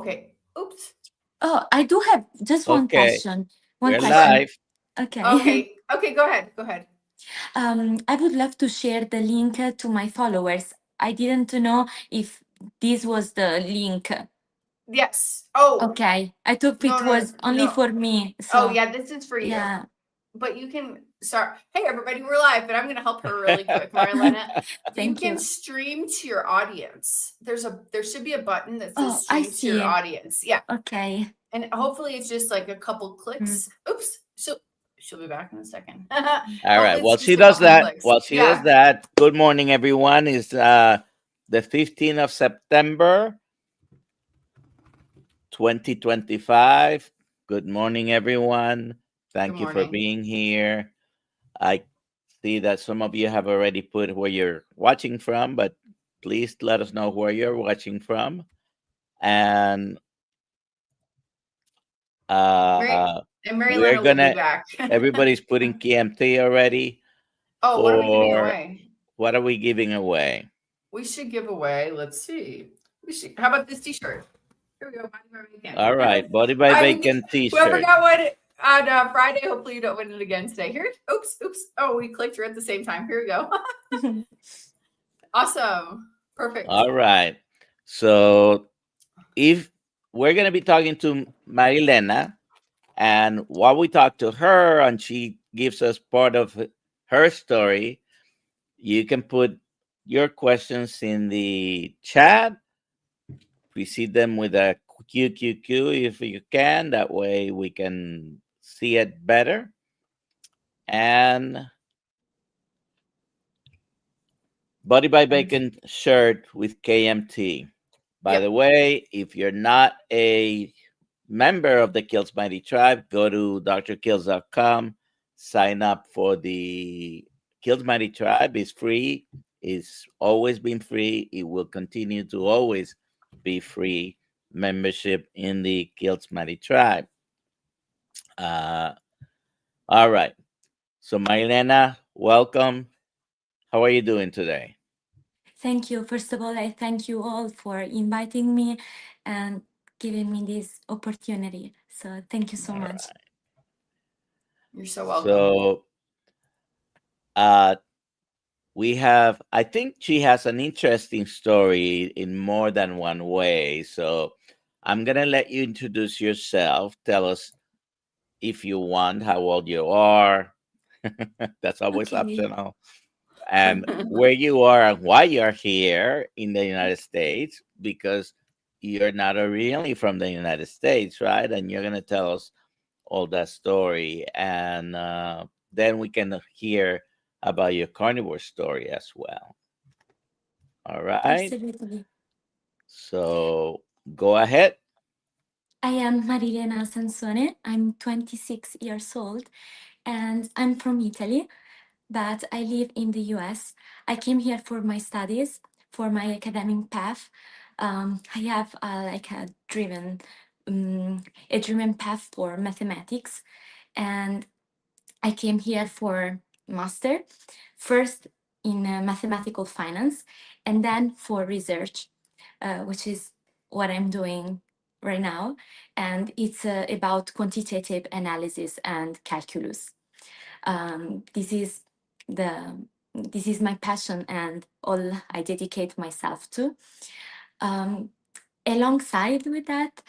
okay. Oops. Oh, I do have just one Okay, question. One we're Sure. question. live. Okay. Okay. Okay. Go ahead. Go ahead. I would love to share the link to my followers. I didn't know if this was the link. Yes. Oh, Okay. I thought no, it no, was only no. for me. Oh, So, yeah, this is for you. yeah. But you can start. Hey, everybody, we're live, but I'm going to help her really quick, Marilena. You Thank can you. stream to your audience. There should be a button that says Oh, I stream to your see. audience. Yeah. Okay. And hopefully it's just like a couple Mm. clicks. Oops. She'll be back in a second. All right. Hopefully it's While she just a does couple that, clicks. Yeah. good morning, everyone. It's the 15th of September, 2025. Good morning, everyone. Good Thank you for morning. being here. I see that some of you have already put where you're watching from, but please let us know where you're watching from. And Mary and we're Marilena will be gonna, back. everybody's putting KMT already Oh, what are we giving for away? what are we giving away? We should give away, let's see. How about this t-shirt? Here we go. Body by Bacon. All right, Body by I Bacon well, I t-shirt. forgot what on Friday. Hopefully, you don't win it again today. Here, oops. Oh, we clicked her at the same time. Here we go. Awesome, perfect. All right. So if we're gonna be talking to Marilena, and while we talk to her and she gives us part of her story, you can put your questions in the chat. We see them with a QQQ if you can. That way we can see it better. And Body by Bacon shirt with KMT. By the Yep. way, if you're not a member of the Kills Mighty Tribe, go to drkills.com, sign up for the Kills Mighty Tribe. It's free. It's always been free. It will continue to always be free membership in the Kills Mighty Tribe. Uh, all right. So, Marilena, welcome. How are you doing today? Thank you. First of all, I thank you all for inviting me and giving me this opportunity. So, thank you so All much. right. You're so welcome. So, uh, we have, I think she has an interesting story in more than one way. So I'm going to let you introduce yourself. Tell us, if you want, how old you are. That's always Okay. optional. And where you are and why you're here in the United States, because you're not originally from the United States, right? And you're going to tell us all that story. And then we can hear about your carnivore story as well. All right. Absolutely. So go ahead. I am Marilena Sansone. I'm 26 years old and I'm from Italy, but I live in the US. I came here for my studies, for my academic path. I have like a driven path for mathematics, and I came here for master, first in mathematical finance, and then for research, which is what I'm doing right now, and it's about quantitative analysis and calculus. This is the this is my passion and all I dedicate myself to. Um, Alongside with that,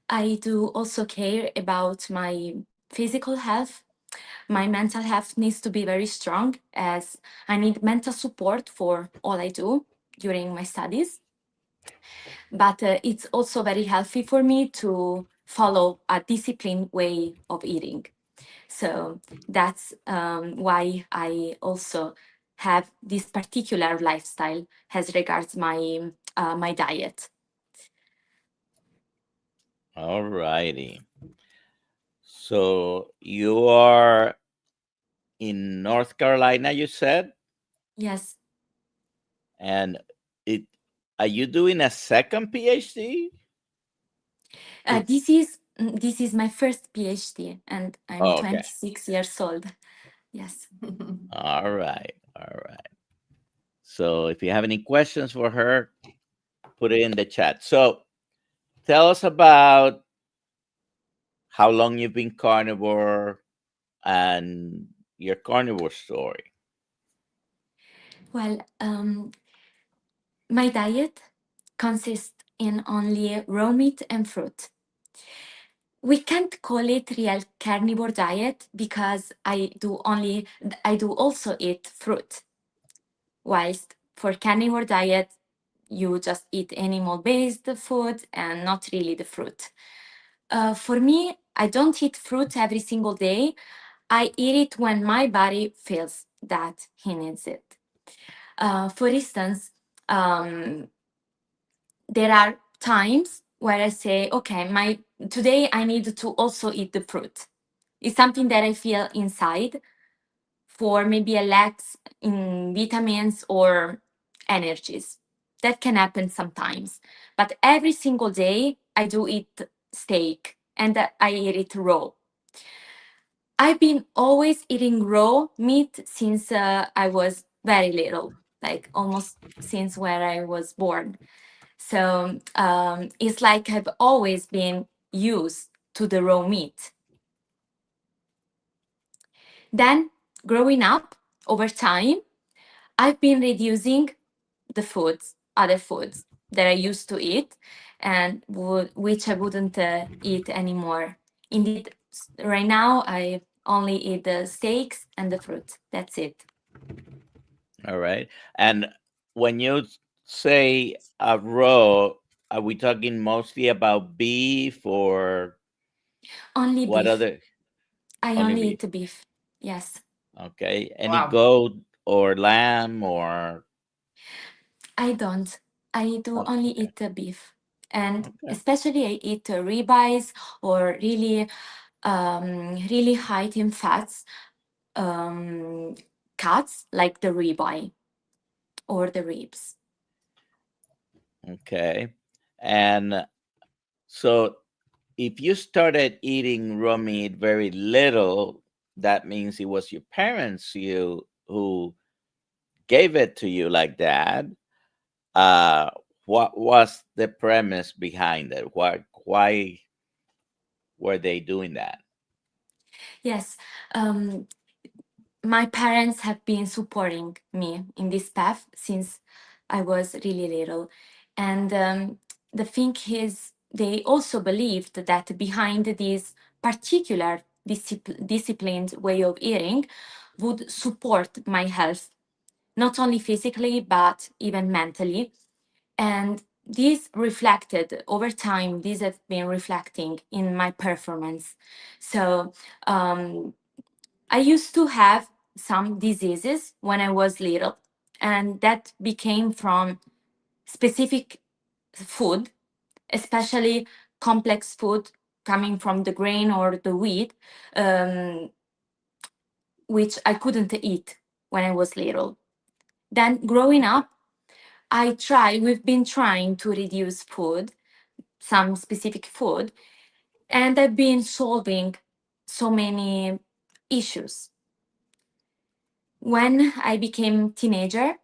I do also care about my physical health. My mental health needs to be very strong as I need mental support for all I do during my studies. But it's also very healthy for me to follow a disciplined way of eating. So that's why I also have this particular lifestyle as regards my diet. All righty. So you are in North Carolina, you said, Yes, and it are you doing a second PhD? It, this is my first PhD, and I'm oh, okay. 26 years old. Yes. All right. All right. So if you have any questions for her, put it in the chat. So tell us about how long you've been carnivore and your carnivore story. Well, my diet consists in only raw meat and fruit. We can't call it real carnivore diet because I do also eat fruit. Whilst for carnivore diet, you just eat animal-based food and not really the fruit. For me, I don't eat fruit every single day. I eat it when my body feels that he needs it. For instance, there are times where I say, okay, today I need to also eat the fruit. It's something that I feel inside for maybe a lack in vitamins or energies. That can happen sometimes. But every single day I do eat steak and I eat it raw. I've been always eating raw meat since I was very little, like almost since where I was born. So it's like I've always been used to the raw meat. Then, growing up over time, I've been reducing the other foods that I used to eat, and which I wouldn't eat anymore. Indeed, right now I only eat the steaks and the fruit. That's it. All right. And when you say a raw, are we talking mostly about beef or Only what beef. other? I Only only beef. eat beef. Yes. Okay. Any Wow. goat or lamb or I don't. I do oh, only okay. eat the beef. And Okay. especially I eat ribeyes or really high in fats um, cuts like the ribeye or the ribs. Okay. And so if you started eating raw meat very little, that means it was your parents you who gave it to you like that. Uh, what was the premise behind it? Why were they doing that? Yes, um, my parents have been supporting me in this path since I was really little. And the thing is, they also believed that behind this particular disciplined way of eating would support my health, not only physically, but even mentally. And this reflected over time, these have been reflecting in my performance. So, I used to have some diseases when I was little, and that became from specific food, especially complex food coming from the grain or the wheat, um, which I couldn't eat when I was little. Then growing up, we've been trying to reduce food, some specific food, and I've been solving so many issues. When I became teenager,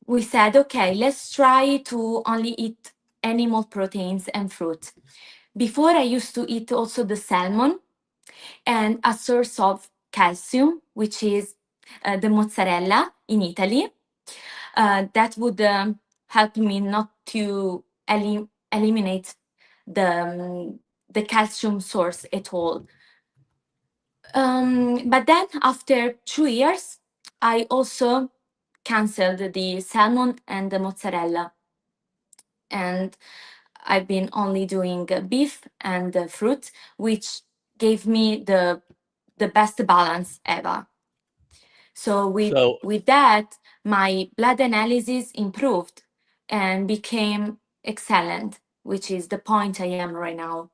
we said, okay, let's try to only eat animal proteins and fruit. Before, I used to eat also the salmon and a source of calcium, which is the mozzarella in Italy. That would help me not to eliminate the calcium source at all. But then after 2 years, I also canceled the salmon and the mozzarella. And I've been only doing beef and fruit, which gave me the best balance ever. So So, with that, my blood analysis improved and became excellent, which is the point I am right now.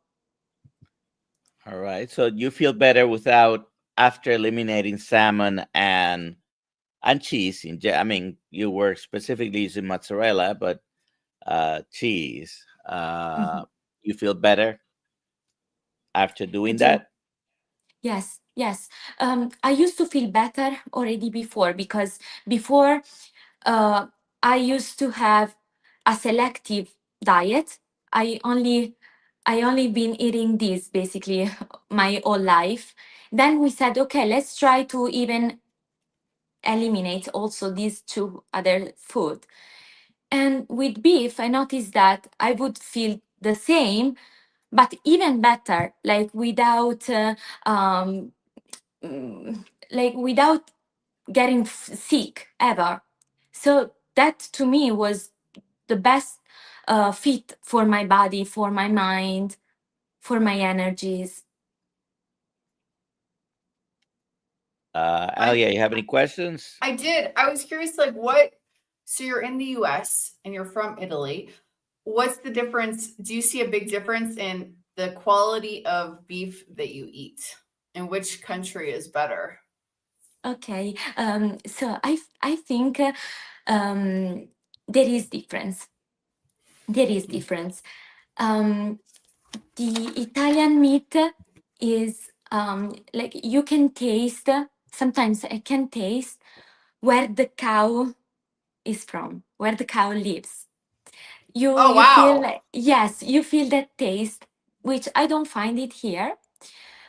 all right. So you feel better without after eliminating salmon and cheese. I mean, you were specifically using mozzarella, but cheese. Mhm. You feel better after I doing do. that? Yes, yes. I used to feel better already before because before uh, I used to have a selective diet. I only been eating this basically my whole life. Then we said, okay, let's try to even eliminate also these two other food. And with beef, I noticed that I would feel the same, but even better, like without like without getting sick ever. So that to me was the best fit for my body, for my mind, for my energies. Alia, you have any questions? I did. I was curious, like, what? So you're in the U.S. and you're from Italy. What's the difference? Do you see a big difference in the quality of beef that you eat? And which country is better? Okay, so I think there is difference. There is difference. The Italian meat is like you can taste. Sometimes I can taste where the cow is from, where the cow lives. Oh, You feel wow. like, yes, you feel that taste, which I don't find it here.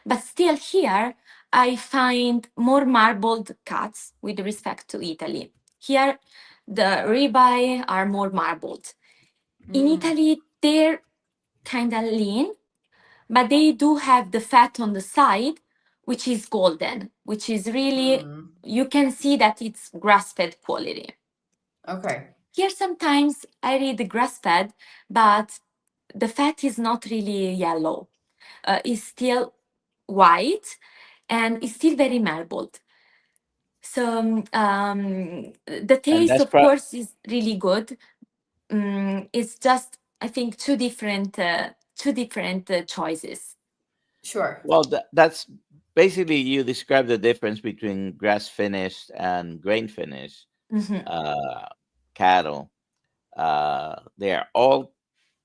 But still here, I find more marbled cuts with respect to Italy. Here, the ribeye are more marbled. In Mm, Italy, they're kind of lean, but they do have the fat on the side, which is golden, which is really, mm. you can see that it's grass-fed quality. Okay. Here, sometimes I read the grass-fed, but the fat is not really yellow. It's still white and it's still very marbled. So the And taste, that's of course, is really good. It's just, I think, two different choices. Sure. well, that's basically you describe the difference between grass finished and grain finished Mhm. uh, cattle. They are all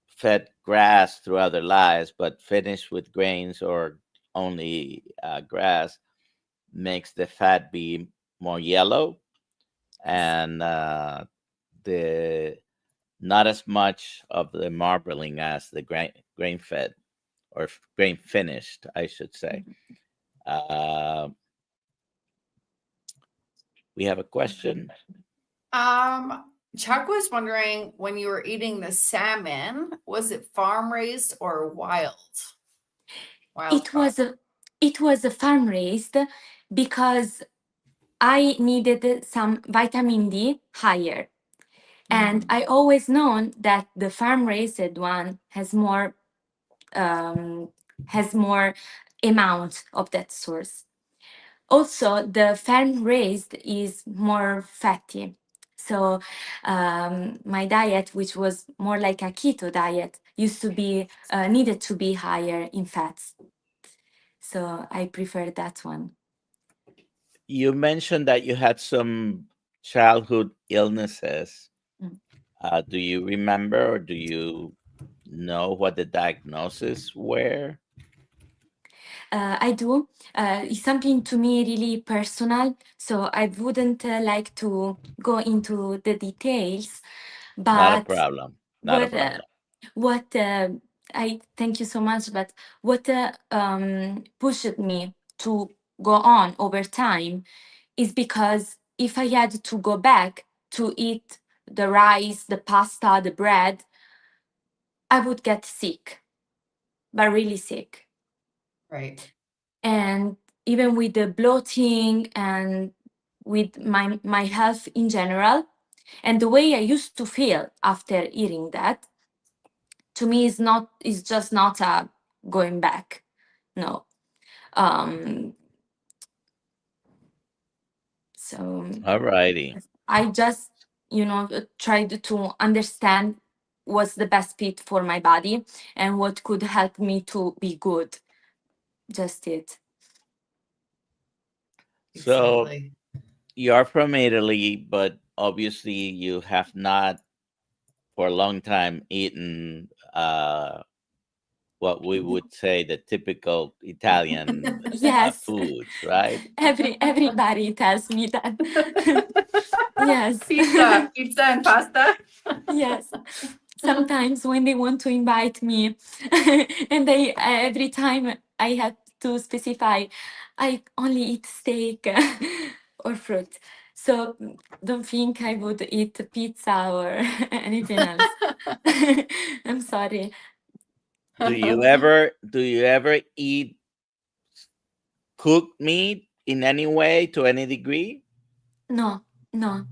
fed grass throughout their lives, but finished with grains or only grass makes the fat be more yellow and the not as much of the marbling as the grain fed or grain finished, I should say. Uh, we have a question. Chuck was wondering, when you were eating the salmon, was it farm raised or wild? Wild It caught. was a it was a farm raised because I needed some vitamin D higher. And Mm, I always known that the farm raised one has more amount of that source. Also, the farm raised is more fatty. So my diet, which was more like a keto diet, used to be needed to be higher in fats. So I prefer that one. You mentioned that you had some childhood illnesses. Mm. Do you remember or do you know what the diagnosis were? I do. It's something to me really personal, so I wouldn't like to go into the details. Not a But problem. Not a what problem. what I thank you so much. But what pushed me to go on over time is because if I had to go back to eat the rice, the pasta, the bread, I would get sick, but really sick. right. And even with the bloating and with my health in general and the way I used to feel after eating that, to me is just not a going back. No. um so All righty. I just tried to understand what's the best fit for my body and what could help me to be good. Just it. So Exactly. you are from Italy, but obviously you have not for a long time eaten what we would say the typical Italian Yes. foods, right? Everybody tells me that. Yes. Pizza and pasta. Yes. sometimes when they want to invite me, and they every time I have to specify, I only eat steak or fruit. So don't think I would eat pizza or anything else. I'm sorry. Do you ever eat cooked meat in any way to any degree? No, no.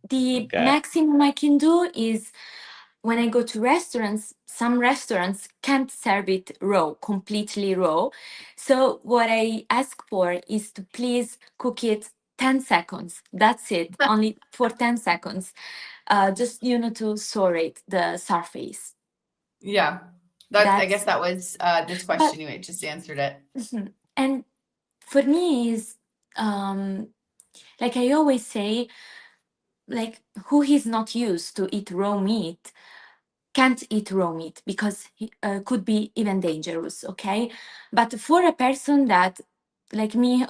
The Okay. maximum I can do is when I go to restaurants, some restaurants can't serve it raw, completely raw. So what I ask for is to please cook it 10 seconds. That's it, only for 10 seconds. Just, to saurate the surface. Yeah. I guess That's, that was this but, question. You just answered it. mhm. And for me is, like I always say, like who is not used to eat raw meat can't eat raw meat because could be even dangerous, okay? But for a person that, like me,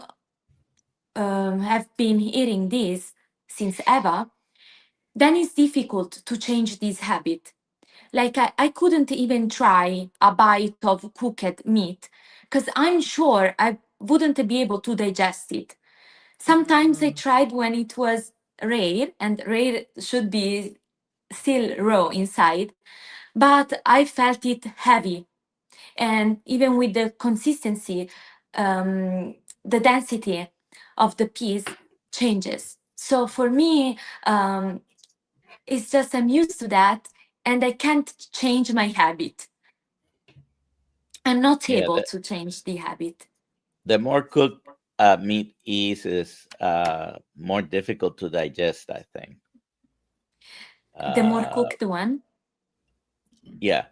have been eating this since ever, then it's difficult to change this habit. Like I couldn't even try a bite of cooked meat because I'm sure I wouldn't be able to digest it. Sometimes I tried when it was rare, and rare should be still raw inside, but I felt it heavy. And even with the consistency, the density of the piece changes. So for me, it's just I'm used to that, and I can't change my habit. I'm not Yeah. able The, to change the habit. the more cooked meat is more difficult to digest, I think. The more Uh, cooked one, yeah.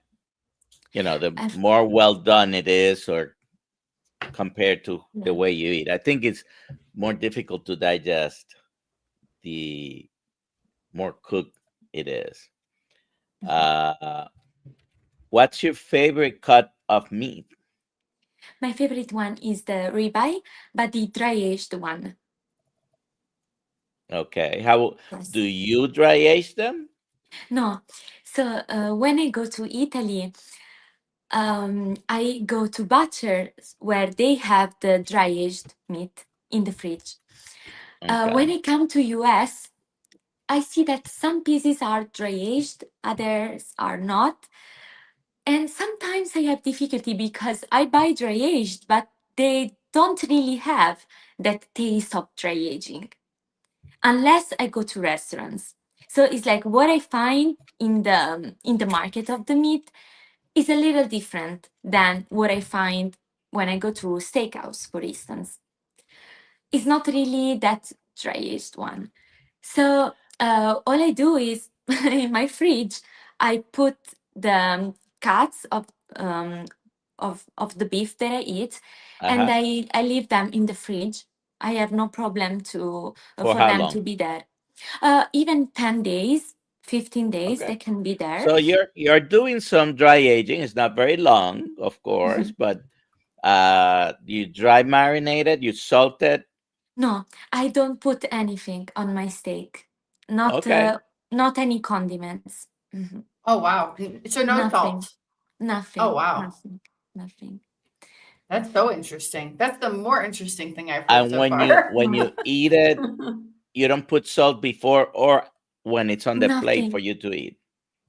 The I've, more well done it is, or compared to the yeah. way you eat. I think it's more difficult to digest the more cooked it is. Mhm. Uh, what's your favorite cut of meat? My favorite one is the ribeye, but the dry aged one. Okay. How do Yes. you dry age them? No. So when I go to Italy, I go to butchers where they have the dry aged meat in the fridge. When Okay. I come to US, I see that some pieces are dry aged, others are not. And sometimes I have difficulty because I buy dry aged, but they don't really have that taste of dry aging unless I go to restaurants. So it's like what I find in the market of the meat is a little different than what I find when I go to steakhouse, for instance. It's not really that dry aged one. So all I do is in my fridge, I put the cuts um, of the beef that I eat, and Uh-huh. I leave them in the fridge. I have no problem to For for how them long? to be there. Even 10 days, 15 days, Okay. they can be there. So you're doing some dry aging. It's not very long, of course, but you dry marinate it, you salt it. No, I don't put anything on my steak. Not Okay. not any condiments. Oh wow. So no Nothing. salt. Oh Nothing. wow. Nothing. Nothing. That's so interesting. That's the more interesting thing I've heard And so when you far. when you eat it, you don't put salt before or when it's on the plate for Nothing. you to eat.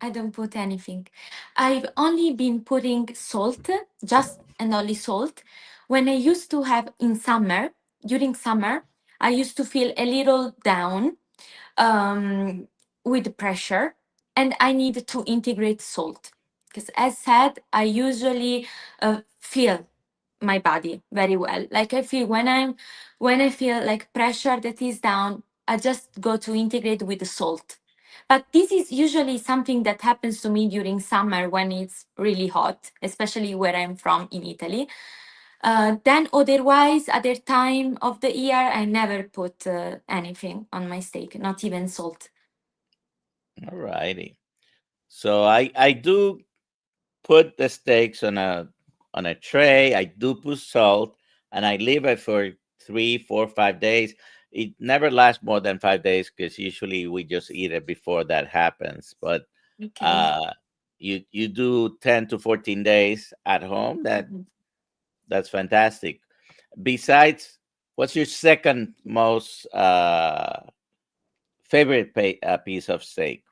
I don't put anything. I've only been putting salt, just and only salt. When I used to have in summer, during summer, I used to feel a little down um, with pressure, and I need to integrate salt because, as said, I usually feel my body very well. Like I feel when I feel like pressure that is down, I just go to integrate with the salt. But this is usually something that happens to me during summer when it's really hot, especially where I'm from in Italy. Then otherwise, other time of the year, I never put anything on my steak, not even salt. All righty. So I do put the steaks on a tray. I do put salt, and I leave it for 3, 4, 5 days. It never lasts more than 5 days because usually we just eat it before that happens. But Okay. uh, you do 10 to 14 days at home. That's fantastic. Besides, what's your second most favorite piece of steak?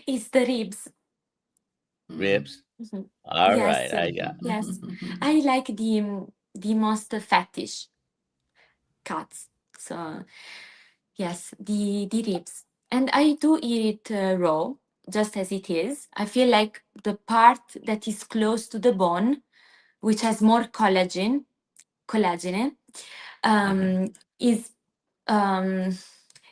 It's the ribs. Mm. Ribs. Mhm. All right, Yes, I got. yes. I like the most fattish cuts. So yes, the ribs, and I do eat it raw, just as it is. I feel like the part that is close to the bone, which has more collagen, Mhm. is um,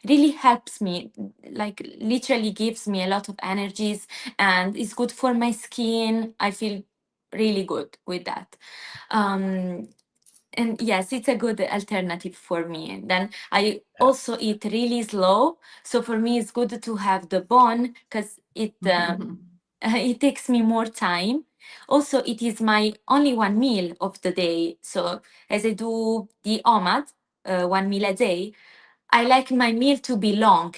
really helps me, like literally gives me a lot of energies, and is good for my skin. I feel really good with that. Um, and yes, it's a good alternative for me. Then I Yeah. also eat really slow. So for me, it's good to have the bone because it takes me more time. Also, it is my only one meal of the day. So as I do the OMAD, 1 meal a day, I like my meal to be long,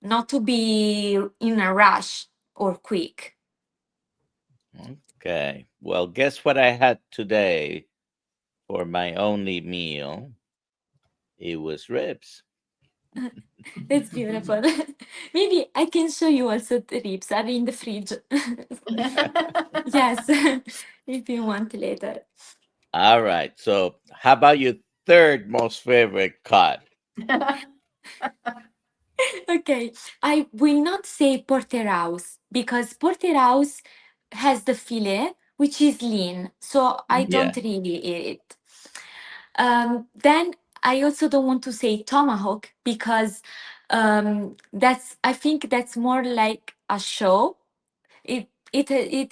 not to be in a rush or quick. Okay. Well, guess what I had today for my only meal? It was ribs. That's beautiful. Maybe I can show you also the ribs are in the fridge. Yes, if you want later. All right. So, how about your third most favorite cut? Okay, I will not say porterhouse because porterhouse has the fillet, which is lean, so I Yeah. don't really eat it. Then I also don't want to say tomahawk because that's I think that's more like a show. It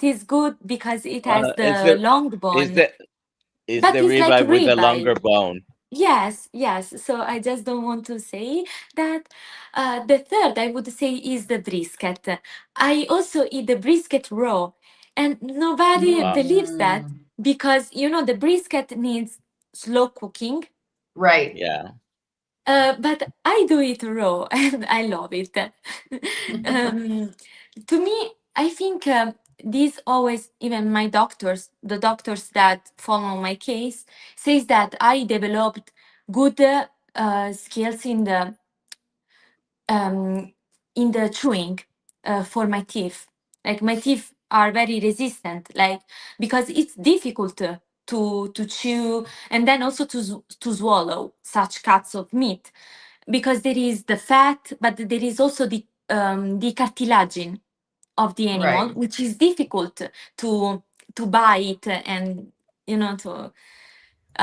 is good because it has Is the the long is bone, the is but the it's like ribeye with the ribeye. longer bone? Yes, yes. So I just don't want to say that. The third I would say is the brisket. I also eat the brisket raw, and nobody Wow. believes that Mm. because the brisket needs slow cooking. Right. Yeah. But I do it raw and I love it. um, to me, I think these always, even my doctors, the doctors that follow my case, says that I developed good skills um, in the chewing for my teeth. Like my teeth are very resistant, like because it's difficult to chew and then also to swallow such cuts of meat because there is the fat, but there is also the cartilage of the animal, Right. which is difficult to to bite and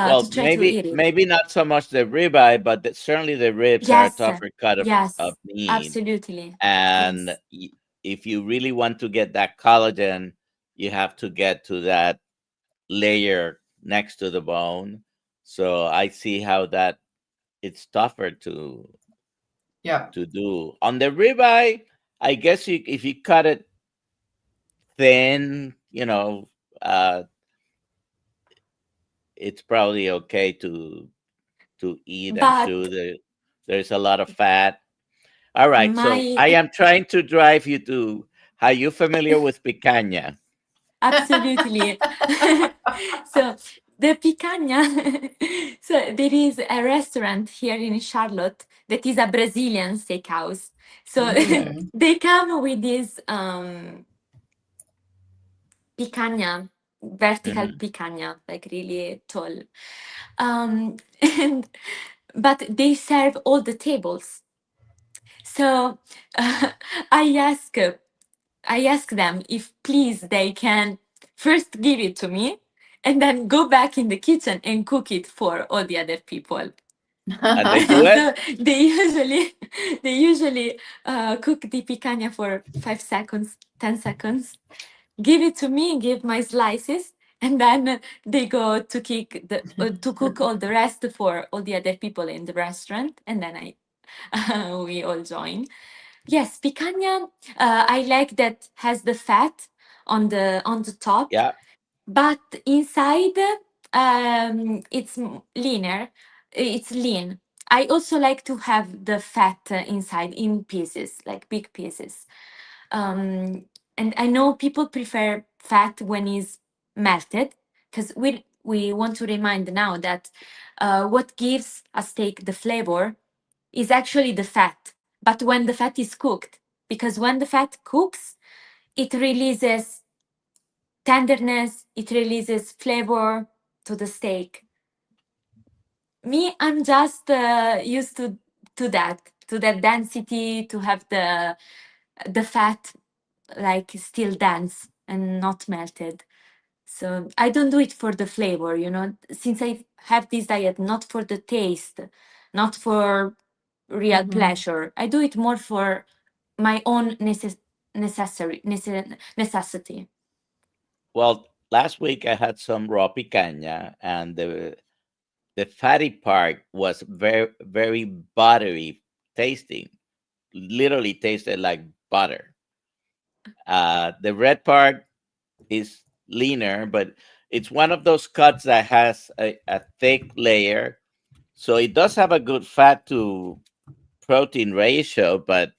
Well, to try to eat it. maybe not so much the ribeye, but certainly the ribs are a Yes, tougher cut of yes, meat. absolutely. And Yes. if you really want to get that collagen, you have to get to that layer next to the bone. So I see how that it's tougher Yep. to do. On the ribeye, I guess if you cut it thin, uh, it's probably okay to eat and chew. But There's a lot of fat. All right, so my I am trying to drive you to. Are you familiar with picanha? absolutely. So the picanha. So there is a restaurant here in Charlotte that is a Brazilian steakhouse. So Okay. Mm. they come with this picanha, vertical Hmm. picanha, like really tall. And but they serve all the tables. So I ask I ask them if please they can first give it to me and then go back in the kitchen and cook it for all the other people. And they do it. So they usually cook the picanha for 5 seconds, 10 seconds, give it to me, give my slices, and then they go to cook all the rest for all the other people in the restaurant, and then I we all join. Yes, picanha. I like that has the fat on the top, Yeah. but inside it's leaner. It's lean. I also like to have the fat inside in pieces, like big pieces. Um, And I know people prefer fat when it's melted, because we want to remind now that what gives a steak the flavor is actually the fat, but when the fat is cooked, because when the fat cooks, it releases tenderness, it releases flavor to the steak. Me, I'm just used to that density, to have the fat like still dense and not melted. So I don't do it for the flavor, since I have this diet not for the taste, not for real Mhm. pleasure. I do it more for my own necessity. Well, last week I had some raw picanha, and the fatty part was very very buttery tasting. Literally tasted like butter. The red part is leaner, but it's one of those cuts that has a thick layer. So it does have a good fat to protein ratio, but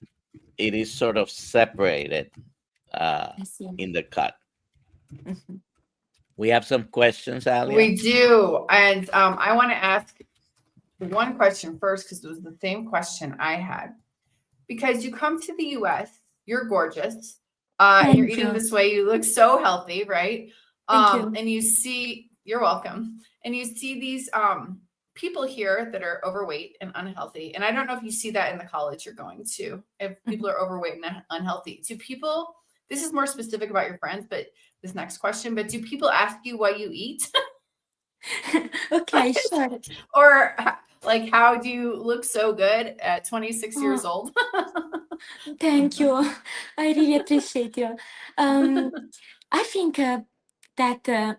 it is sort of separated uh, I see. in the cut. Mhm. We have some questions, Alia. We do. And I want to ask one question first because it was the same question I had. Because you come to the US, you're gorgeous, and you're Thank eating you. this way, you look so healthy, right? Thank you. And you see, you're welcome. And you see these people here that are overweight and unhealthy. And I don't know if you see that in the college you're going to, if people are overweight and unhealthy. Do people, this is more specific about your friends, but this next question, but do people ask you what you eat? Okay, sure. Or like, how do you look so good at 26 years Oh, old? thank you. I really appreciate you. I think that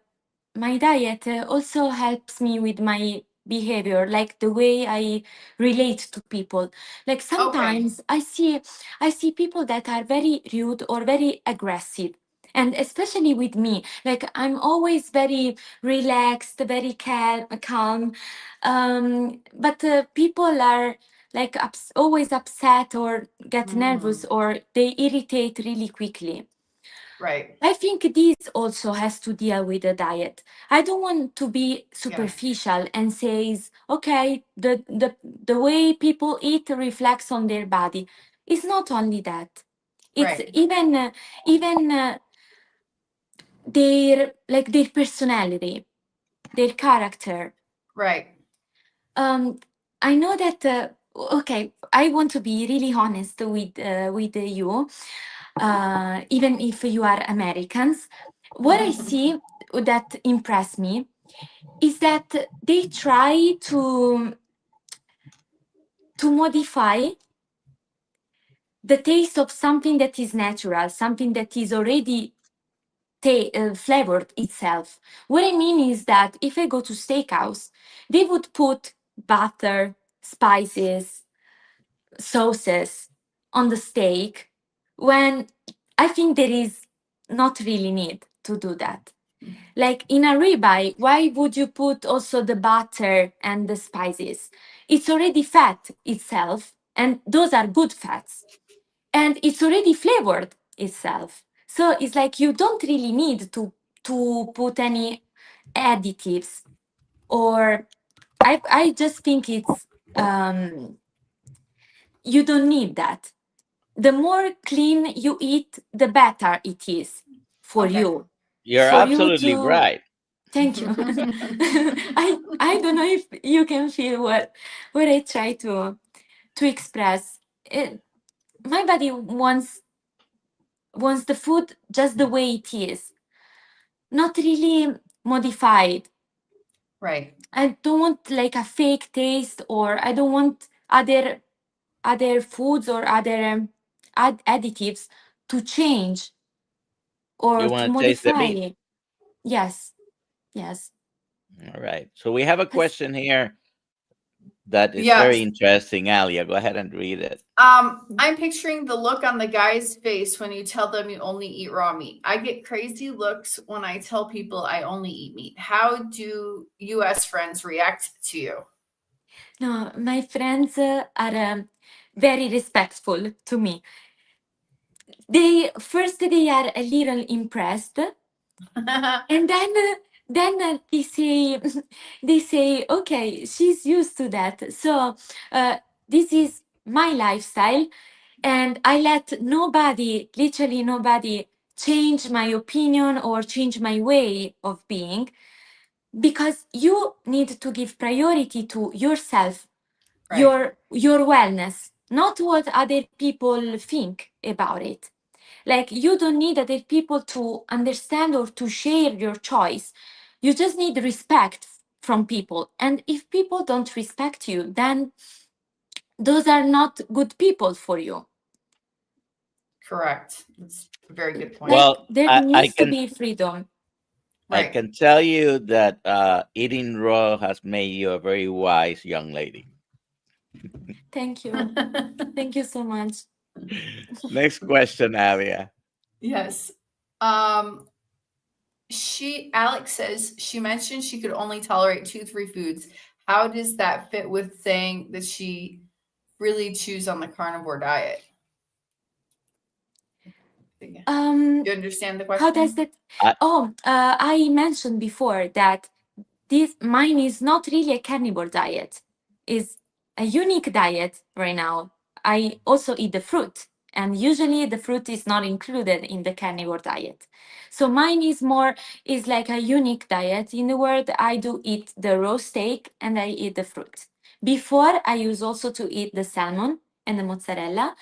my diet also helps me with my behavior, like the way I relate to people. Like Okay. sometimes I see people that are very rude or very aggressive. And especially with me, like I'm always very relaxed, very calm. But people are like always upset or get nervous or they irritate really quickly. Right. I think this also has to deal with the diet. I don't want to be Yeah. superficial and says, okay, the way people eat reflects on their body. It's not only that. It's Right. even their personality, their character. Right. I know that. Okay, I want to be really honest with you. Even if you are Americans, what I see that impress me is that they try to modify the taste of something that is natural, something that is already flavored itself. What I mean is that if I go to steakhouse, they would put butter, spices, sauces on the steak when I think there is not really need to do that. Like in a ribeye, why would you put also the butter and the spices? It's already fat itself, and those are good fats, and it's already flavored itself. So it's like you don't really need to put any additives, or I just think it's you don't need that. The more clean you eat, the better it is for Okay. you. You're For you absolutely to right. thank you. I don't know if you can feel what I try to express. My body wants the food just the way it is, not really modified. Right. I don't want like a fake taste, or I don't want other foods or other additives to change You or to want to taste the modify meat. it. Yes, yes. All right. So we have a As- question here that is Yes. very interesting. Alia, go ahead and read it. I'm picturing the look on the guy's face when you tell them you only eat raw meat. I get crazy looks when I tell people I only eat meat. How do US friends react to you? No, my friends are very respectful to me. they are a little impressed, and then they say they say, okay, she's used to that, so this is my lifestyle, and I let nobody, literally nobody, change my opinion or change my way of being, because you need to give priority to yourself, Right. your wellness, not what other people think about it. Like, you don't need other people to understand or to share your choice. You just need respect from people. And if people don't respect you, then those are not good people for you. Correct. That's a very good point. Like, Well, there I needs to can be freedom. I Right. can tell you that eating raw has made you a very wise young lady. Thank you. Thank you so much. Next question, Alia. Yes. Alex says she mentioned she could only tolerate 2-3 foods. How does that fit with saying that she really chews on the carnivore diet? Do you understand the How question? does that? I, I mentioned before that mine is not really a carnivore diet. Is a unique diet right now. I also eat the fruit, and usually the fruit is not included in the carnivore diet. So mine is like a unique diet. In the world, I do eat the raw steak and I eat the fruit. Before, I used also to eat the salmon and the mozzarella,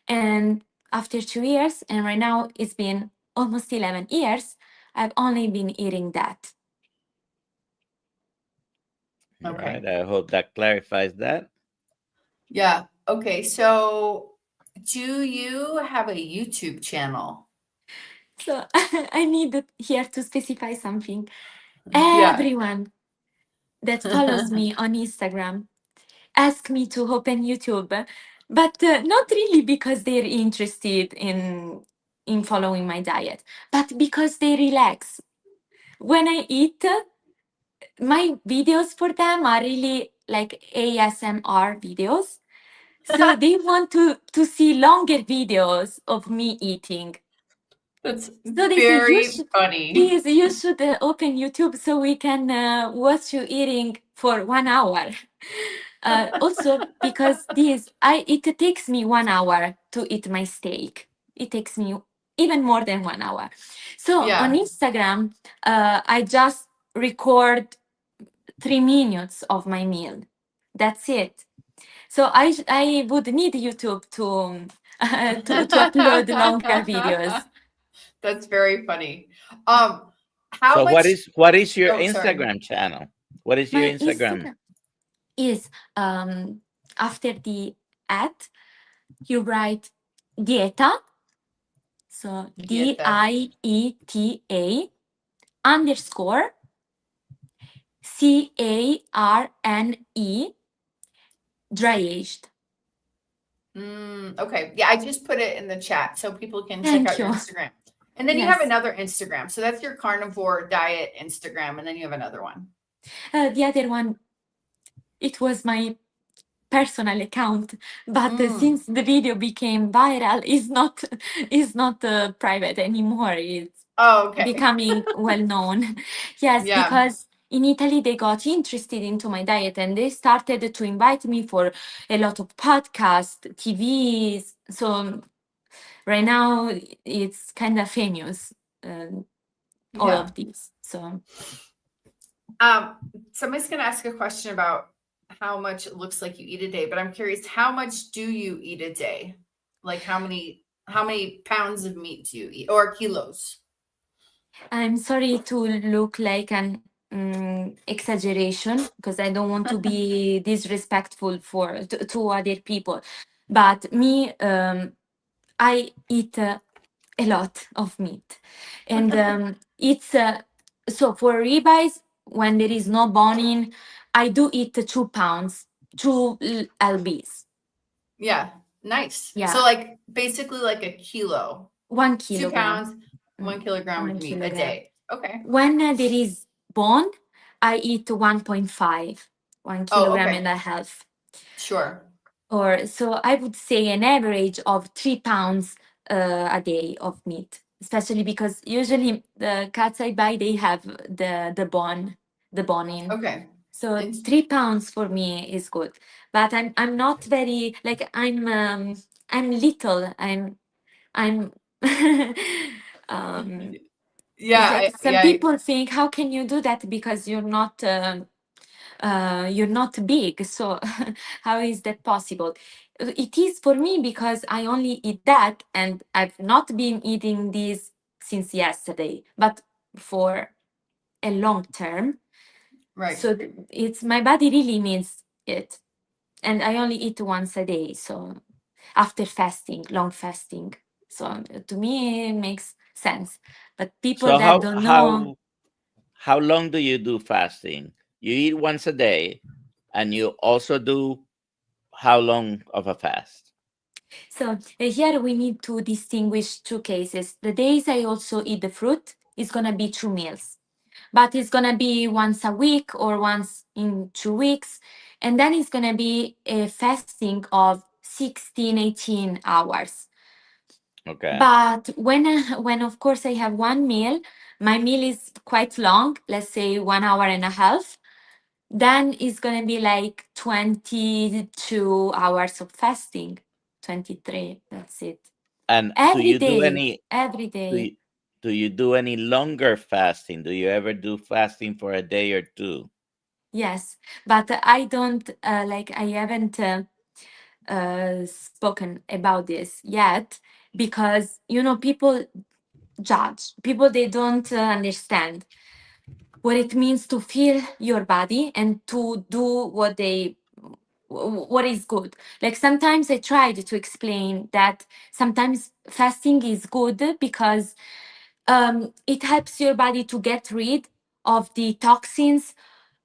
and after 2 years, and right now it's been almost 11 years, I've only been eating that. all Okay. right. I hope that clarifies that. Yeah. Okay. So, do you have a YouTube channel? So I need here to specify something. Yeah. Everyone that follows me on Instagram ask me to open YouTube, but not really because they're interested in following my diet, but because they relax. When I eat, my videos for them are really like ASMR videos. So they want to see longer videos of me eating. That's So they say, very funny. please, you should open YouTube so we can watch you eating for 1 hour. Also, because it takes me 1 hour to eat my steak. It takes me even more than 1 hour. So on Yeah. Instagram, I just record 3 minutes of my meal. That's it. So I would need YouTube to upload longer videos. That's very funny. How So much? what is your Oh, sorry. Instagram channel? What is your My Instagram? Instagram is after the at, you write dieta, so Dieta. DIETA underscore CARNE dry aged. Okay. Yeah, I just put it in the chat so people can check Thank out your you. Instagram. And then you have Yes. another Instagram. So that's your carnivore diet Instagram. And then you have another one. The other one, it was my personal account, but since the video became viral, is not private anymore. It's Oh, okay. becoming well known. Yes, Yeah. because in Italy they got interested into my diet and they started to invite me for a lot of podcasts, TVs. So right now it's kind of famous, all Yeah. of these. So Somebody's gonna ask a question about how much it looks like you eat a day, but I'm curious, how much do you eat a day? Like how many pounds of meat do you eat or kilos? I'm sorry to look like an exaggeration, because I don't want to be disrespectful to other people. But me, I eat a lot of meat, and it's so for ribeyes when there is no bone in, I do eat 2 pounds, 2 lbs. Yeah, nice. So Yeah, like basically like a kilo, 1 2 kilogram. pounds, 1 kilogram of 1 meat a kilogram. day. Okay. When there is bone, I eat 1.5, 1 Oh, kilogram okay. and a half. Sure. Or so I would say an average of 3 pounds a day of meat, especially because usually the cuts I buy, they have the bone, the bone in. Okay. So And 3 pounds for me is good, but I'm not very like I'm little. I'm um it's yeah, like some people think, how can you do that because you're not big, so how is that possible? It is for me because I only eat that, and I've not been eating these since yesterday, but for a long term. right. So it's my body really needs it, and I only eat once a day, so after fasting, long fasting. So to me it makes sense, but people So that don't know. how long do you do fasting? You eat once a day, and you also do how long of a fast? So here we need to distinguish two cases. The days I also eat the fruit is going to be 2 meals, but it's going to be once a week or once in 2 weeks. And then it's going to be a fasting of 16, 18 hours. Okay. But when of course I have one meal, my meal is quite long, let's say 1 hour and a half, then it's going to be like 22 hours of fasting, 23, that's it. And Every day, every do day. you, do you do any longer fasting? Do you ever do fasting for a day or two? Yes, but I don't like I haven't spoken about this yet because people judge. People, they don't understand what it means to feel your body and to do what is good. Like sometimes I tried to explain that sometimes fasting is good because it helps your body to get rid of the toxins,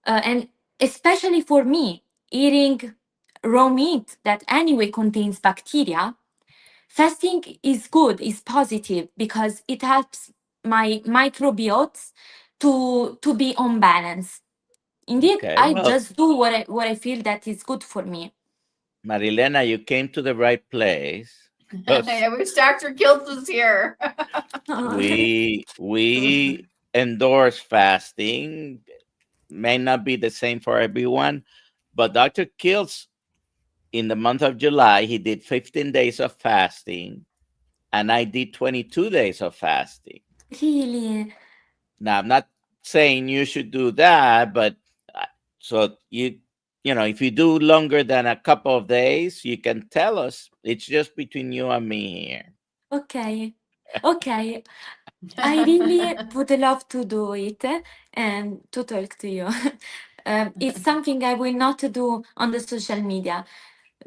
and especially for me, eating raw meat that anyway contains bacteria. Fasting is good, is positive because it helps my microbiotes to be on balance. Indeed, Okay. I Well, just do what I feel that is good for me. Marilena, you came to the right place. 'Cause I wish Dr. Kiltz was here. we endorse fasting. May not be the same for everyone, but Dr. Kills in the month of July, he did 15 days of fasting, and I did 22 days of fasting. Really? Now, I'm not saying you should do that, but so if you do longer than a couple of days, you can tell us. It's just between you and me here. Okay. Okay. I really would love to do it and to talk to you. It's something I will not do on the social media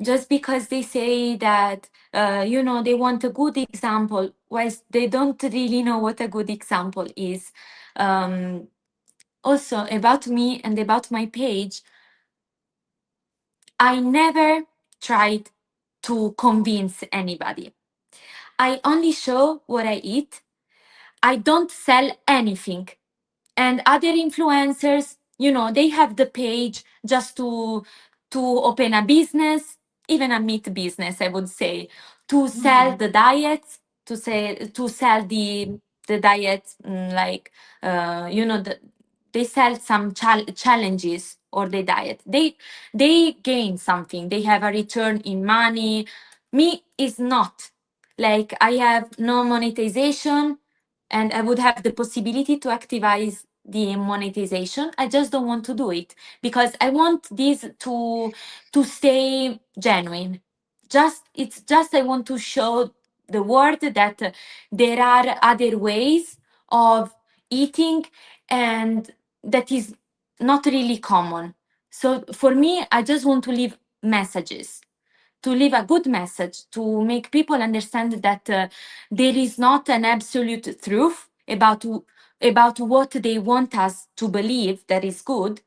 just because they say that, they want a good example, whilst they don't really know what a good example is. Also, about me and about my page, I never tried to convince anybody. I only show what I eat. I don't sell anything. And other influencers, they have the page just to open a business, even a meat business, I would say, to sell the diets, to sell the diet, like they sell some challenges or the diet. They gain something. They have a return in money. Me is not. Like I have no monetization, and I would have the possibility to activize the monetization. I just don't want to do it because I want this to stay genuine. It's just I want to show the world that there are other ways of eating, and that is not really common. So for me, I just want to leave messages, to leave a good message, to make people understand that there is not an absolute truth about what they want us to believe that is good.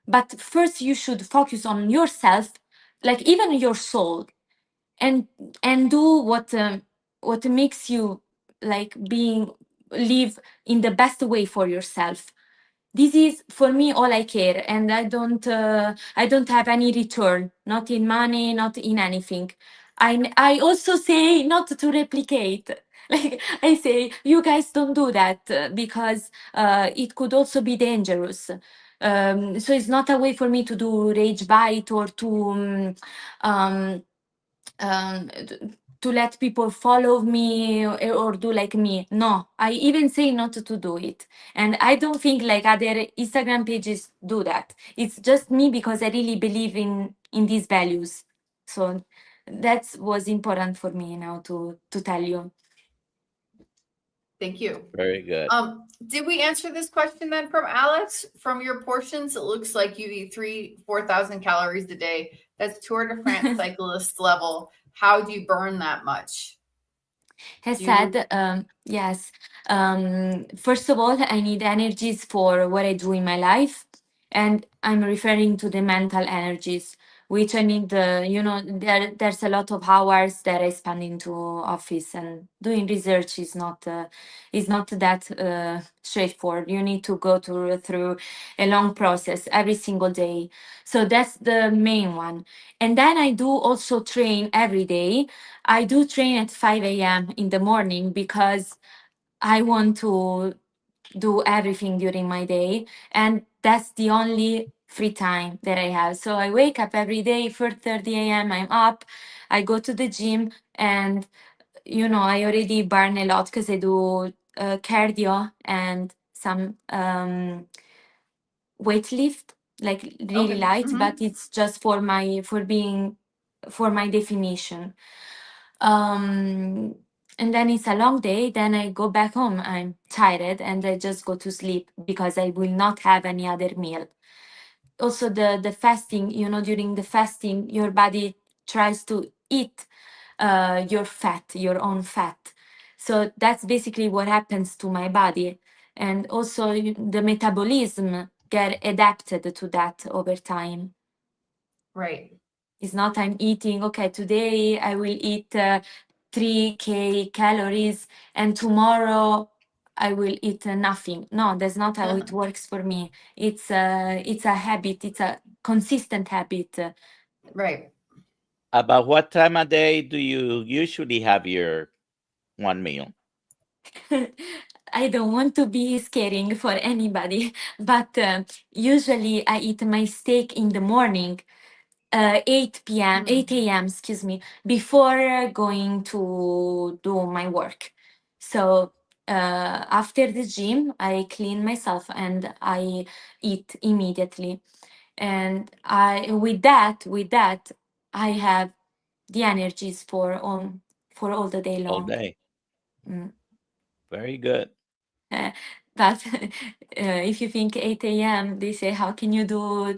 But first, you should focus on yourself, like even your soul, and do what makes you like being live in the best way for yourself. This is for me all I care, and I don't have any return, not in money, not in anything. I also say not to replicate. Like I say, you guys don't do that because it could also be dangerous. So it's not a way for me to do rage bite or um, to let people follow me or do like me. No, I even say not to do it. And I don't think like other Instagram pages do that. It's just me because I really believe in these values. So that was important for me now to tell you. Thank you. Very good. Did we answer this question then from Alex? From your portions, it looks like you eat 4,000 calories a day. That's Tour de France cyclist level. How do you burn that much? Has Do you- said, yes. First of all, I need energies for what I do in my life, and I'm referring to the mental energies, which I need. There's a lot of hours that I spend into office, and doing research is not that straightforward. You need to go through a long process every single day. So that's the main one. And then I do also train every day. I do train at 5 a.m. in the morning because I want to do everything during my day. And that's the only free time that I have. So I wake up every day, 4:30 a.m. I'm up, I go to the gym, and I already burn a lot because I do cardio and some weight lift, like really Okay. light, Mhm. but it's just for my definition. And then it's a long day, then I go back home, I'm tired, and I just go to sleep because I will not have any other meal. Also the fasting, during the fasting your body tries to eat your own fat. So that's basically what happens to my body. And also the metabolism get adapted to that over time. Right. It's not I'm eating, okay, today I will eat 3K calories and tomorrow I will eat nothing. No, that's not how it works for me. It's a habit, it's a consistent habit. Right. About what time of day do you usually have your one meal? I don't want to be scaring for anybody, but usually I eat my steak in the morning, 8 a.m., excuse me, before going to do my work. So after the gym, I clean myself and I eat immediately. And with that, I have the energies for all the day All long. day. Mm. Very good. But if you think 8 a.m., they say, how can you do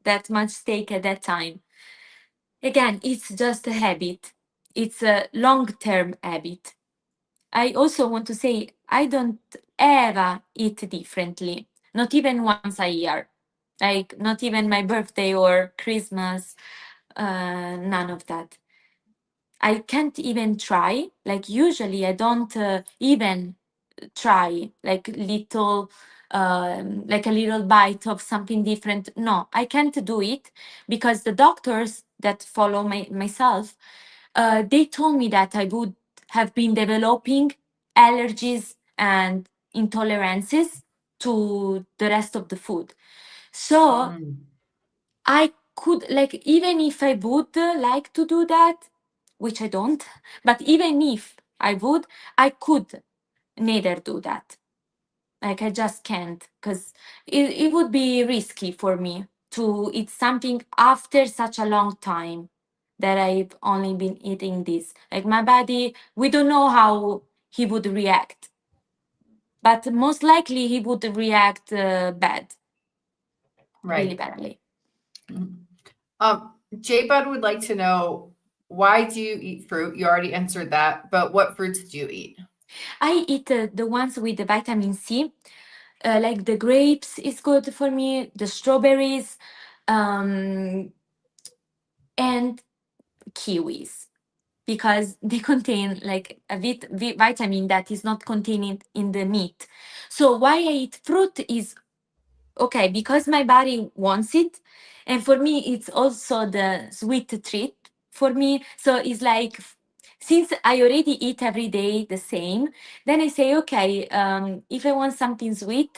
that much steak at that time? Again, it's just a habit. It's a long-term habit. I also want to say I don't ever eat differently, not even once a year. Like not even my birthday or Christmas, none of that. I can't even try. Like usually I don't even try like like a little bite of something different. No, I can't do it because the doctors that follow myself, they told me that I would have been developing allergies and intolerances to the rest of the food. So I could, like, even if I would like to do that, which I don't, but even if I would, I could neither do that. Like, I just can't because it would be risky for me to eat something after such a long time that I've only been eating this. Like, my body, we don't know how he would react, but most likely he would react bad, really Right. badly. J Bud would like to know, why do you eat fruit? You already answered that, but what fruits do you eat? I eat the ones with the vitamin C, like the grapes is good for me, the strawberries, and kiwis, because they contain like a vitamin that is not contained in the meat. So why I eat fruit is okay because my body wants it, and for me it's also the sweet treat for me. So it's like, since I already eat every day the same, then I say, okay, if I want something sweet,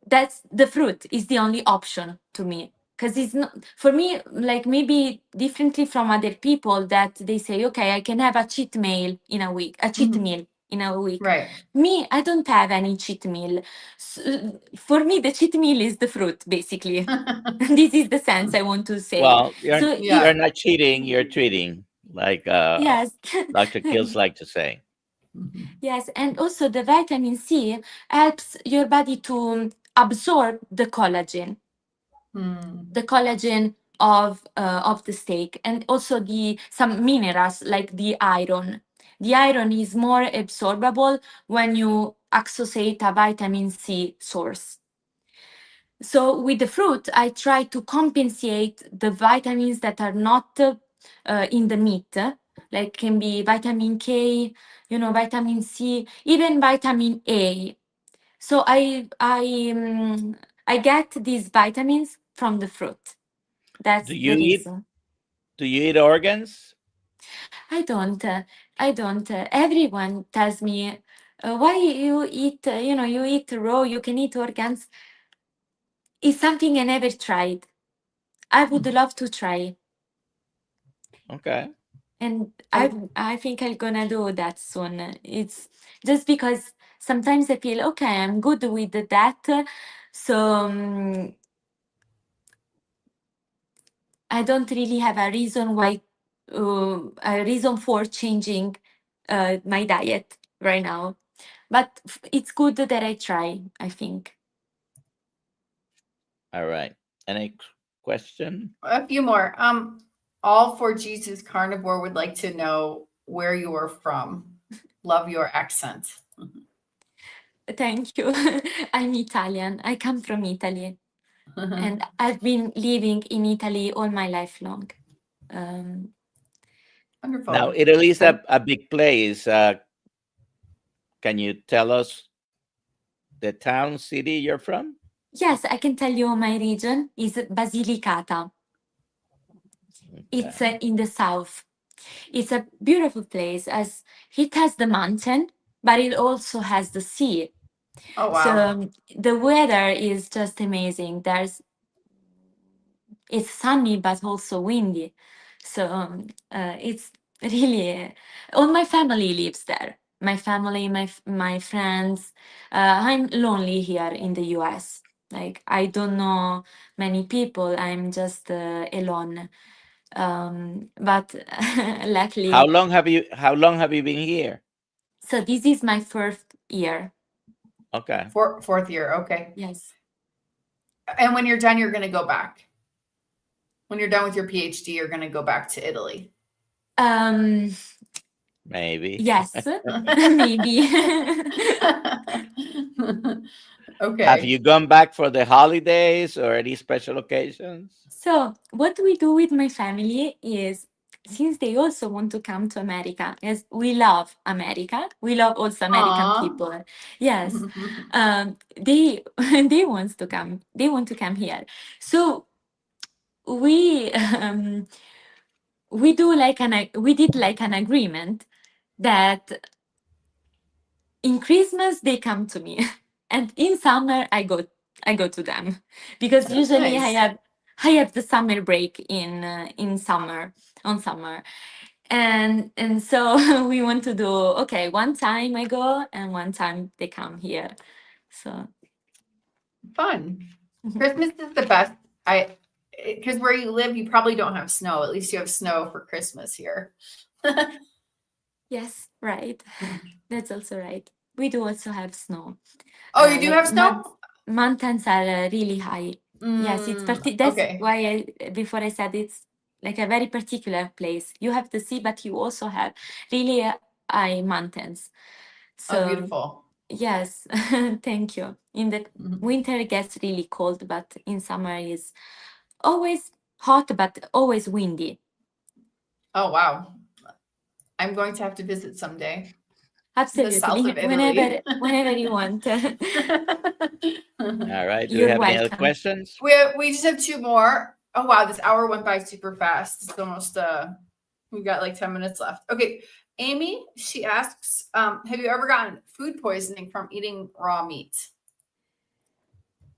that's the fruit is the only option to me. Because it's not for me, like maybe differently from other people that they say, okay, I can have a cheat meal in a week, a cheat Mhm. meal in a week. Right. Me, I don't have any cheat meal. For me, the cheat meal is the fruit, basically. This is the sense I want to say. Well, So Yeah. if you're not cheating, you're treating, like yes, Dr. Kills like to say. Mhm. yes, and also the vitamin C helps your body to absorb Hmm. the collagen of the steak, and also the some minerals like the iron. The iron is more absorbable when you associate a vitamin C source. So with the fruit, I try to compensate the vitamins that are not in the meat, like can be vitamin K, vitamin C, even vitamin A. So I get these vitamins from the fruit. Do That's the you eat? reason. Do you eat organs? I don't. I don't. Everyone tells me, why you eat? You eat raw. You can eat organs. It's something I never tried. I would love to try, Okay. and And I think I'm gonna do that soon. It's just because sometimes I feel okay. I'm good with that, so I don't really have a reason why, a reason for changing my diet right now. But it's good that I try, I think. All right. Any question? a few more. All for Jesus Carnivore would like to know where you are from. Love your accent. Thank you. I'm Italian. I come from Italy, and I've been living in Italy all my life long. Um, Now, Wonderful. Italy is And a big place. Can you tell us the town, city you're from? yes, I can tell you my region is Basilicata. It's Okay. in the south. It's a beautiful place as it has the mountain, but it also has the sea. oh So wow. the weather is just amazing. It's sunny but also windy. So it's really all my family lives there. My family, my friends. I'm lonely here in the U.S. Like I don't know many people. I'm just alone. But luckily, How long have you been here? so this is my first year. Okay. Fourth year. Okay. Yes. And when you're done, you're going to go back. When you're done with your PhD, you're going to go back to Italy. Um, Maybe. yes, maybe. Have Okay. you gone back for the holidays or any special occasions? So, what we do with my family is, since they also want to come to America, as we love America, we love also American Aw. people. Yes, they they want to come. They want to come here. So we we did like an agreement that in Christmas they come to me, and in summer I go to them, because That's usually nice. I have the summer break in summer, on summer, and so we want to do, okay, one time I go and one time they come here. So Fun. Christmas is the best. Because where you live, you probably don't have snow. At least you have snow for Christmas here. yes, right. That's also right. We do also have snow. Oh, you do Like have snow? mountains are really high. Yes, that's Okay. why before I said it's like a very particular place. You have the sea, but you also have really high mountains. Oh, So beautiful. yes, thank you. In the Mhm. winter it gets really cold, but in summer is always hot, but always windy. Oh, wow. I'm going to have to visit someday. The south Absolutely. of Italy. Whenever you want. All right. Do we You're have any other welcome. questions? We just have two more. Oh wow, this hour went by super fast. It's almost We've got like 10 minutes left. Okay. Amy, she asks, have you ever gotten food poisoning from eating raw meat?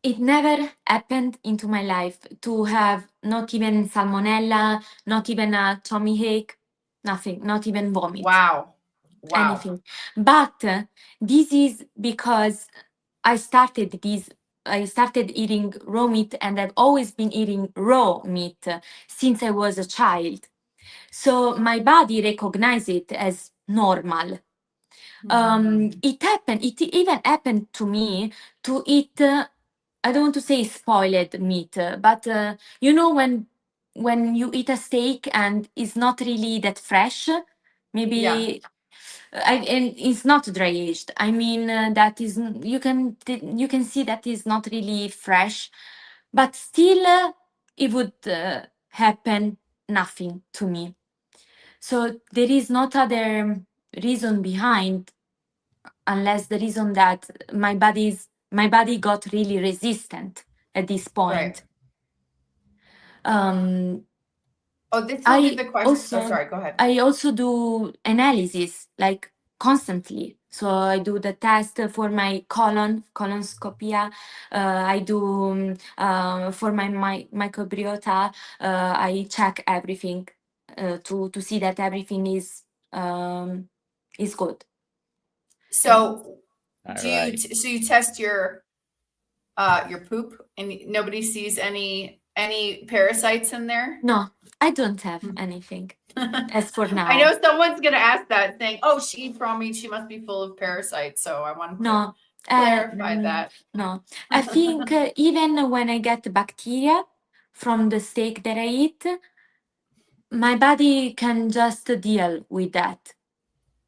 It never happened into my life to have not even salmonella, not even a tummy ache, nothing, not even vomit. Wow. Anything. But this is because I started eating raw meat, and I've always been eating raw meat since I was a child. So my body recognized it as normal. It even happened to me to eat, I don't want to say spoiled meat, but you know, when you eat a steak and it's not really that fresh, maybe Yeah. and it's not dry aged. I mean, that is you can see that is not really fresh, but still it would happen nothing to me. So there is not other reason behind, unless the reason that my body got really resistant at this point. Right. This will be the question. Sorry, go ahead. I also do analysis like constantly. So I do the test for my colonoscopia. I do for my microbiota. I check everything to see that everything is good. So All right. so you test your poop and nobody sees any parasites in there? No, I don't have anything as for now. I know someone's gonna ask that, saying, "Oh, she eats raw meat. She must be full of parasites." So I wanted to clarify that. No, I think even when I get bacteria from the steak that I eat, my body can just deal with that,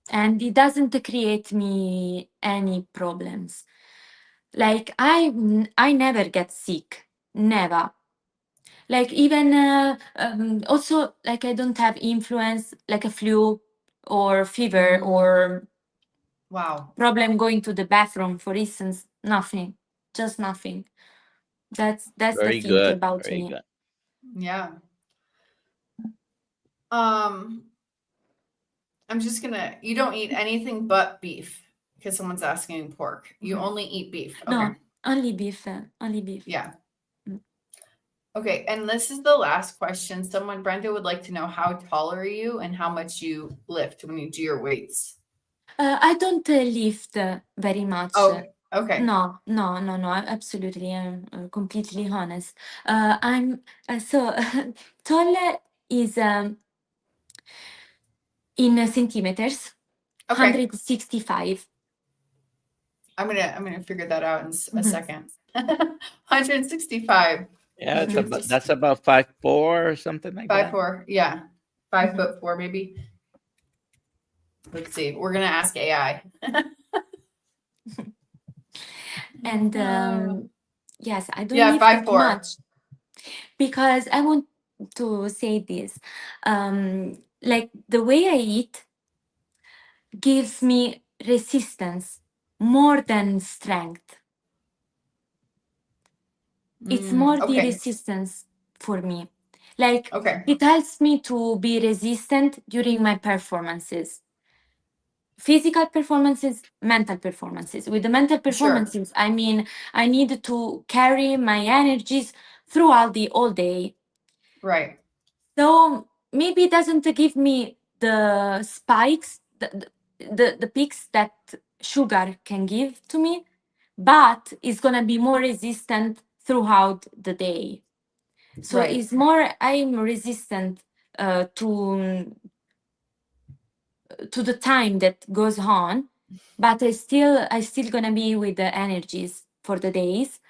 and it doesn't create me any problems. Like I never get sick, never. Like even also, like I don't have influence, like a flu or fever or Wow. problem going to the bathroom, for instance. Nothing, just nothing. That's Very the thing good. about Very me. good. Yeah. I'm just gonna. You don't eat anything but beef because someone's asking pork. You only eat beef. Okay. No, only beef. Only beef. Yeah. Mm. Okay, and this is the last question. Brenda would like to know, how tall are you and how much you lift when you do your weights? I don't lift very much. Oh, okay. No, absolutely. I'm completely honest. I'm so tall is in centimeters, Okay. 165. I'm gonna figure that out in a second. 165. Yeah, that's about 5'4" or something like that. 5'4". Yeah, 5'4" maybe. Let's see. We're gonna ask AI. And yes, I don't Yeah, lift that 5'4". much because I want to say this. Like the way I eat gives me resistance more than strength. It's more the Okay. resistance for me. Like Okay. it helps me to be resistant during my performances. Physical performances, mental performances. With the mental performances, I mean, I need to carry my energies throughout the all day. Right. So maybe it doesn't give me the spikes, the peaks that sugar can give to me, but it's gonna be more resistant throughout the day. So Right. it's more, I'm resistant to the time that goes on, but I still gonna be with the energies for the days.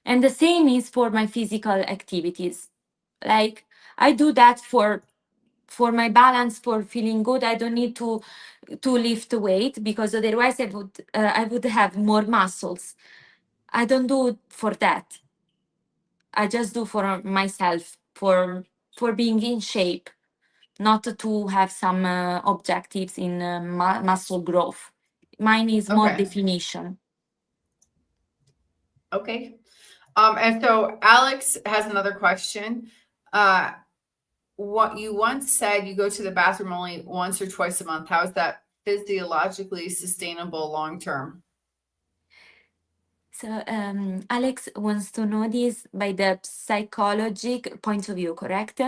And the same is for my physical activities. Like I do that for my balance, for feeling good. I don't need to lift weight, because otherwise I would have more muscles. I don't do it for that. I just do for myself, for being in shape, not to have some objectives in muscle growth. Mine is more definition. Okay. And so Alex has another question. what you once said you go to the bathroom only once or twice a month. How is that physiologically sustainable long term? So Alex wants to know this by the psychological point of view, correct?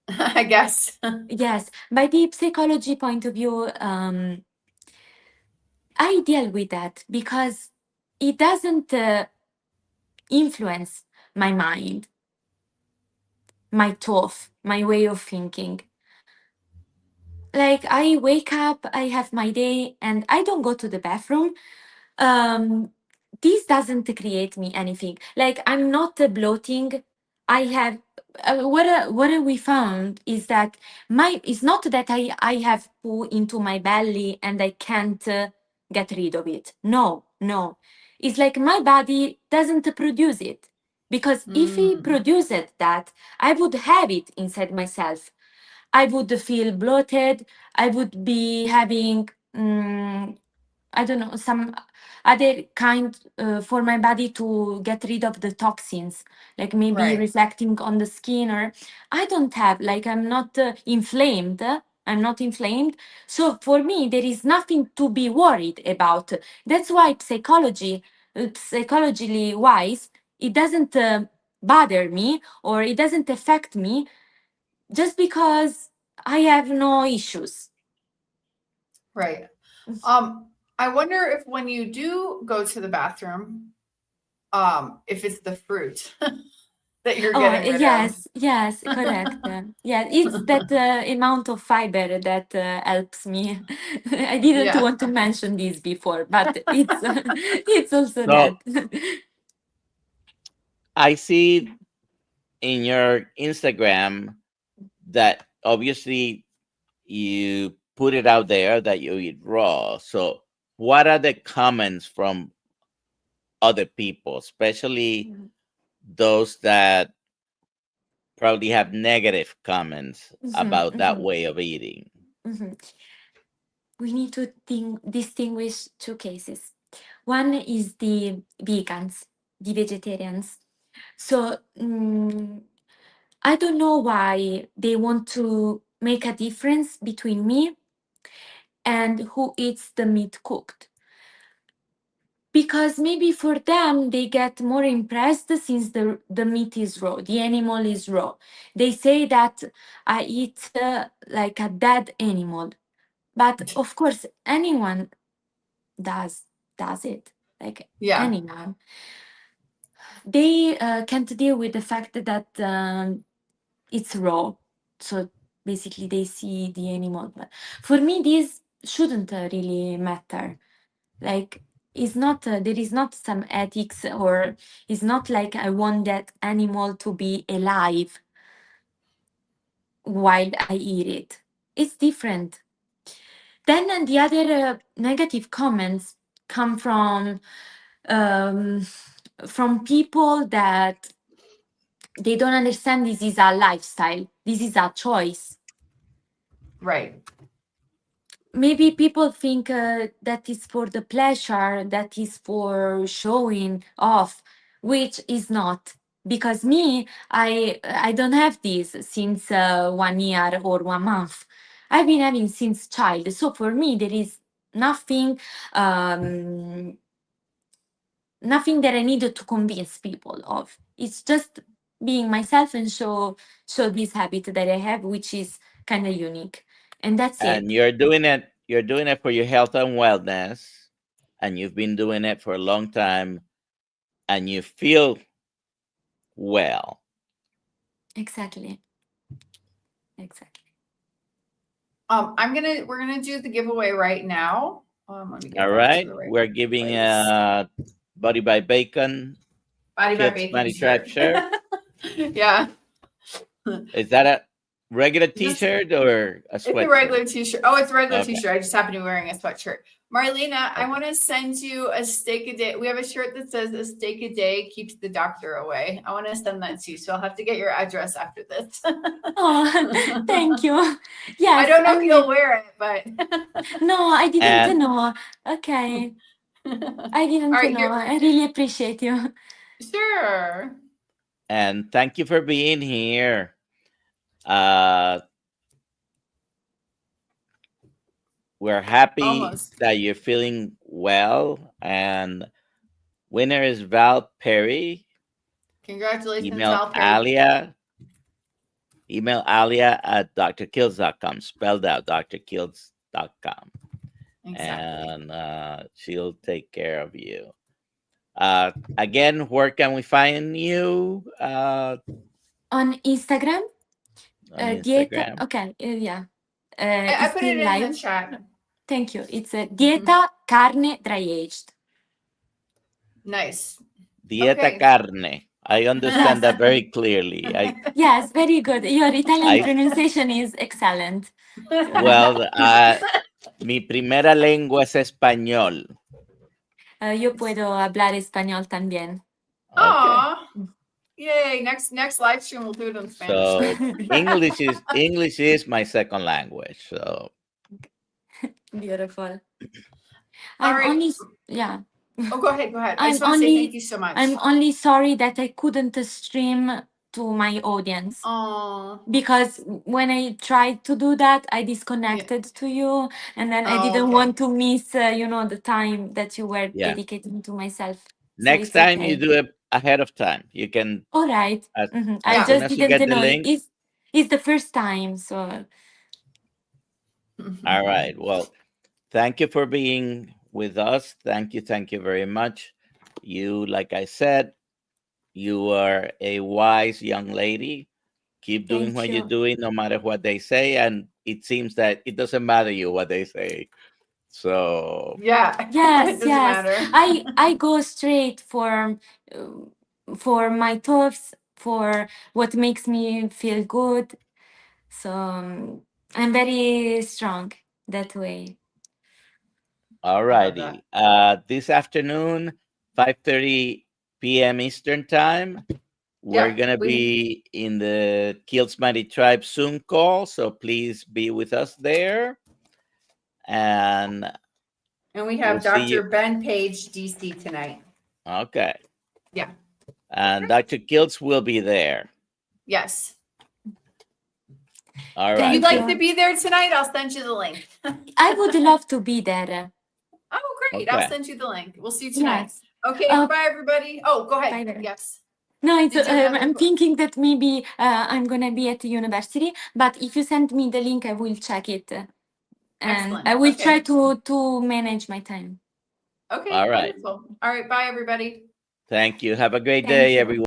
I guess. Yes, by the psychology point of view, I deal with that because it doesn't influence my mind, my thought, my way of thinking. Like I wake up, I have my day, and I don't go to the bathroom. Um, this doesn't create me anything. Like I'm not bloating. I have what we found is that my it's not that I have poo into my belly and I can't get rid of it. No, no, it's like my body doesn't produce it, because if it produced that, I would have it inside myself. I would feel bloated. I would be having, I don't know, some other kind for my body to get rid of the toxins, like maybe Right. reflecting on the skin. Or I don't have, like, I'm not inflamed. I'm not inflamed. So for me, there is nothing to be worried about. That's why psychologically wise, it doesn't bother me or it doesn't affect me, just because I have no issues. Right. I wonder if when you do go to the bathroom, if it's the fruit that you're Oh, getting rid of. yes, correct. Yeah, it's that amount of fiber that helps me. I didn't Yeah. want to mention this before, but it's it's also that. So I see in your Instagram that obviously you put it out there that you eat raw. So what are the comments from other people, especially Mhm, those that probably have negative comments mhm, about that way of eating? mhm. We need to distinguish two cases. One is the vegans, the vegetarians. So I don't know why they want to make a difference between me and who eats the meat cooked. Because maybe for them, they get more impressed since the meat is raw, the animal is raw. They say that I eat like a dead animal. But of course, anyone does it, like Yeah. anyone. They can't deal with the fact that it's raw. So basically, they see the animal. But for me, this shouldn't really matter. Like, it's not, there is not some ethics, or it's not like I want that animal to be alive while I eat it. It's different. Then the other negative comments come um, from people that they don't understand this is a lifestyle, this is a choice. Right. Maybe people think that is for the pleasure, that is for showing off, which is not. Because me, I don't have this since 1 year or 1 month. I've been having since child. So for me, there is nothing, um, nothing that I needed to convince people of. It's just being myself and show this habit that I have, which is kind of unique, and that's And it. you're doing it for your health and wellness, and you've been doing it for a long time, and you feel well. Exactly. We're gonna do the giveaway right now. Let me All get that to right. the right We're giving place. a Body by Bacon Body by Kids Bacon Money Tribe shirt. shirt. Yeah. Is that a regular This t-shirt or a It's a sweatshirt? regular t-shirt. Oh, it's a regular Okay. t-shirt. I just happen to be wearing a sweatshirt. Marlena, I Okay. want to send you a steak a day. We have a shirt that says a steak a day keeps the doctor away. I want to send that to you. So I'll have to get your address after this. Oh, thank you. I Yes, don't know if I you'll will. wear it, but No, I didn't And know. Okay, I all didn't right, know. here. I really appreciate you. Sure. thank you for being here. We're happy Almost. that you're feeling well. And winner is Val Perry. Congratulations, Email Val Perry. Alia at drkills.com, spelled out drkills.com. Exactly. And she'll take care of you. Again, where can we find you? On Instagram, On dieta. Instagram. Okay, yeah. I It's put it still in the live. chat. Thank you. It's dieta carne dry aged. Nice. Dieta Okay. carne. I understand Yes. that very clearly. Yes, very good. Your Italian I- pronunciation is excellent. Well, mi primera lengua es español. Yo puedo hablar español también. Okay. Aw. Yay. Next live stream we'll do it in Spanish. So English is my second language. So Beautiful. All I'm right. only, yeah. Oh, go ahead. I I'm just want to say only- thank you so much. I'm only sorry that I couldn't stream to my audience. Oh. Because when I tried to do that, I disconnected to you, and then I Oh, didn't okay. want to miss, the time that you were Yeah. dedicating to myself. So next it's time okay. you do it ahead of time. You can, All right. as I Yeah. soon just as you didn't get the know. link. It's the first time, so All right. Well, thank you for being with us. Thank you very much. You, like I said, you are a wise young lady. Keep doing thank what you. you're doing, no matter what they say. And it seems that it doesn't matter you what they say. So Yeah. Yes, It doesn't yes. matter. I go straight for my thoughts, for what makes me feel good. So I'm very strong that way. all righty. This afternoon, 5:30 p.m. Eastern time, we're gonna be in the Kills Mighty Tribe Zoom call. So please be with us there. And we have we'll see you. Dr. Ben Page, DC tonight. Okay. Yeah. And Dr. Kills will be there. Yes. All If right. you'd like to be there tonight, I'll send you the link. I would love to be there. Oh, great. Okay. I'll send you the link. We'll see you tonight. Yes. Okay. Bye, everybody. Oh, go ahead. Bye. Yes. No, it's, Did you have another I'm thinking that maybe I'm gonna be at the university, but if you send me the link, I will check it. And Excellent. I will Okay. try to manage my time. Okay. All right. Wonderful. All right. Bye, everybody. Thank you. Have a great Thank day, you. everyone.